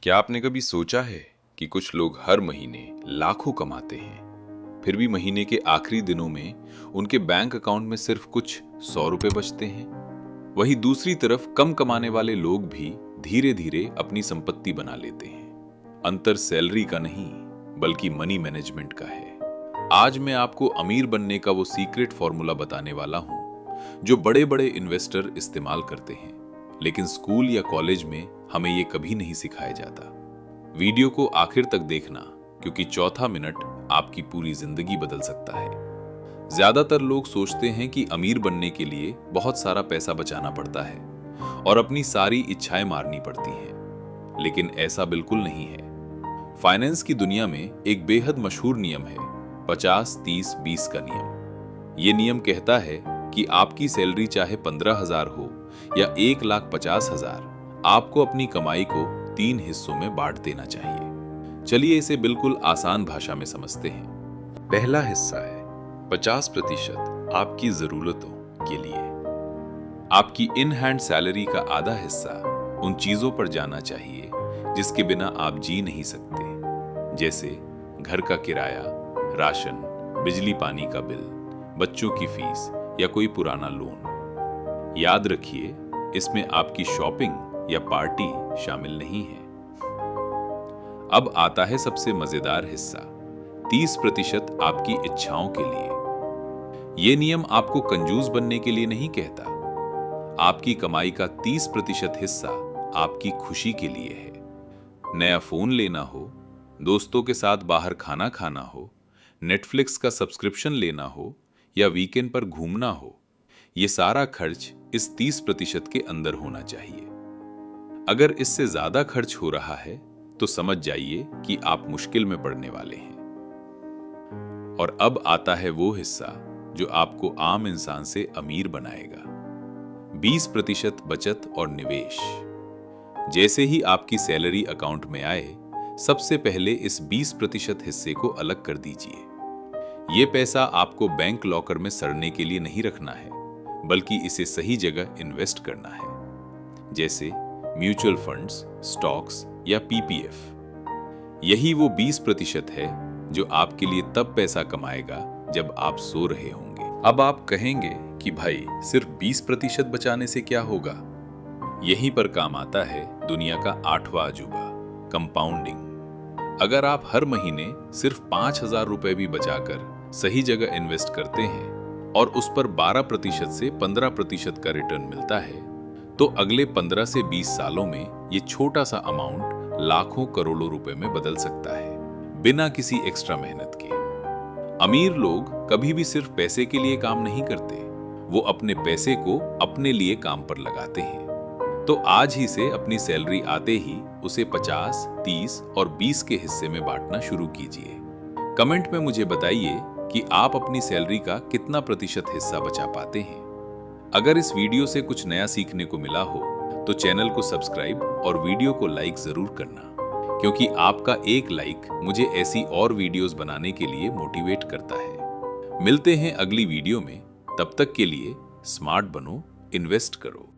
क्या आपने कभी सोचा है कि कुछ लोग हर महीने लाखों कमाते हैं, फिर भी महीने के आखिरी दिनों में उनके बैंक अकाउंट में सिर्फ कुछ 100 रुपए बचते हैं। वहीं दूसरी तरफ कम कमाने वाले लोग भी धीरे धीरे अपनी संपत्ति बना लेते हैं। अंतर सैलरी का नहीं, बल्कि मनी मैनेजमेंट का है। आज मैं आपको अमीर बनने का वो सीक्रेट फॉर्मूला बताने वाला हूं जो बड़े बड़े इन्वेस्टर इस्तेमाल करते हैं, लेकिन स्कूल या कॉलेज में हमें ये कभी नहीं सिखाया जाता। वीडियो को आखिर तक देखना, क्योंकि चौथा मिनट आपकी पूरी जिंदगी बदल सकता है। ज्यादातर लोग सोचते हैं कि अमीर बनने के लिए बहुत सारा पैसा बचाना पड़ता है और अपनी सारी इच्छाएं मारनी पड़ती हैं, लेकिन ऐसा बिल्कुल नहीं है। फाइनेंस की दुनिया में एक बेहद मशहूर नियम है, 50-30-20 का नियम। ये नियम कहता है कि आपकी सैलरी चाहे 15,000 हो या 1,50,000, आपको अपनी कमाई को 3 हिस्सों में बांट देना चाहिए। चलिए इसे बिल्कुल आसान भाषा में समझते हैं। पहला हिस्सा है 50% आपकी जरूरतों के लिए। आपकी इन हैंड सैलरी का आधा हिस्सा उन चीजों पर जाना चाहिए जिसके बिना आप जी नहीं सकते, जैसे घर का किराया, राशन, बिजली पानी का बिल, बच्चों की फीस या कोई पुराना लोन। याद रखिए, इसमें आपकी शॉपिंग या पार्टी शामिल नहीं है। अब आता है सबसे मजेदार हिस्सा, 30% आपकी इच्छाओं के लिए। यह नियम आपको कंजूस बनने के लिए नहीं कहता। आपकी कमाई का 30% हिस्सा आपकी खुशी के लिए है। नया फोन लेना हो, दोस्तों के साथ बाहर खाना खाना हो, नेटफ्लिक्स का सब्सक्रिप्शन लेना हो या वीकेंड पर घूमना हो, यह सारा खर्च इस 30% के अंदर होना चाहिए। अगर इससे ज्यादा खर्च हो रहा है तो समझ जाइए कि आप मुश्किल में पड़ने वाले हैं। और अब आता है वो हिस्सा जो आपको आम इंसान से अमीर बनाएगा, 20% बचत और निवेश। जैसे ही आपकी सैलरी अकाउंट में आए, सबसे पहले इस 20% हिस्से को अलग कर दीजिए। यह पैसा आपको बैंक लॉकर में सड़ने के लिए नहीं रखना है, बल्कि इसे सही जगह इन्वेस्ट करना है, जैसे म्यूचुअल फंड्स, स्टॉक्स या पीपीएफ। यही वो 20% है जो आपके लिए तब पैसा कमाएगा जब आप सो रहे होंगे। अब आप कहेंगे कि भाई सिर्फ 20% बचाने से क्या होगा? यहीं पर काम आता है दुनिया का 8वां अजूबा, कंपाउंडिंग। अगर आप हर महीने सिर्फ 5,000 रुपए भी बचाकर सही जगह इन्वेस्ट करते हैं और उस पर 12% से 15% का रिटर्न मिलता है, तो अगले 15 से 20 सालों में ये छोटा सा अमाउंट लाखों करोड़ों रुपए में बदल सकता है, बिना किसी एक्स्ट्रा मेहनत के। अमीर लोग कभी भी सिर्फ पैसे के लिए काम नहीं करते, वो अपने पैसे को अपने लिए काम पर लगाते हैं। तो आज ही से अपनी सैलरी आते ही उसे 50, 30 और 20 के हिस्से में बांटना शुरू कीजिए। कमेंट में मुझे बताइए कि आप अपनी सैलरी का कितना प्रतिशत हिस्सा बचा पाते हैं। अगर इस वीडियो से कुछ नया सीखने को मिला हो तो चैनल को सब्सक्राइब और वीडियो को लाइक जरूर करना, क्योंकि आपका एक लाइक मुझे ऐसी और वीडियोस बनाने के लिए मोटिवेट करता है। मिलते हैं अगली वीडियो में, तब तक के लिए स्मार्ट बनो, इन्वेस्ट करो।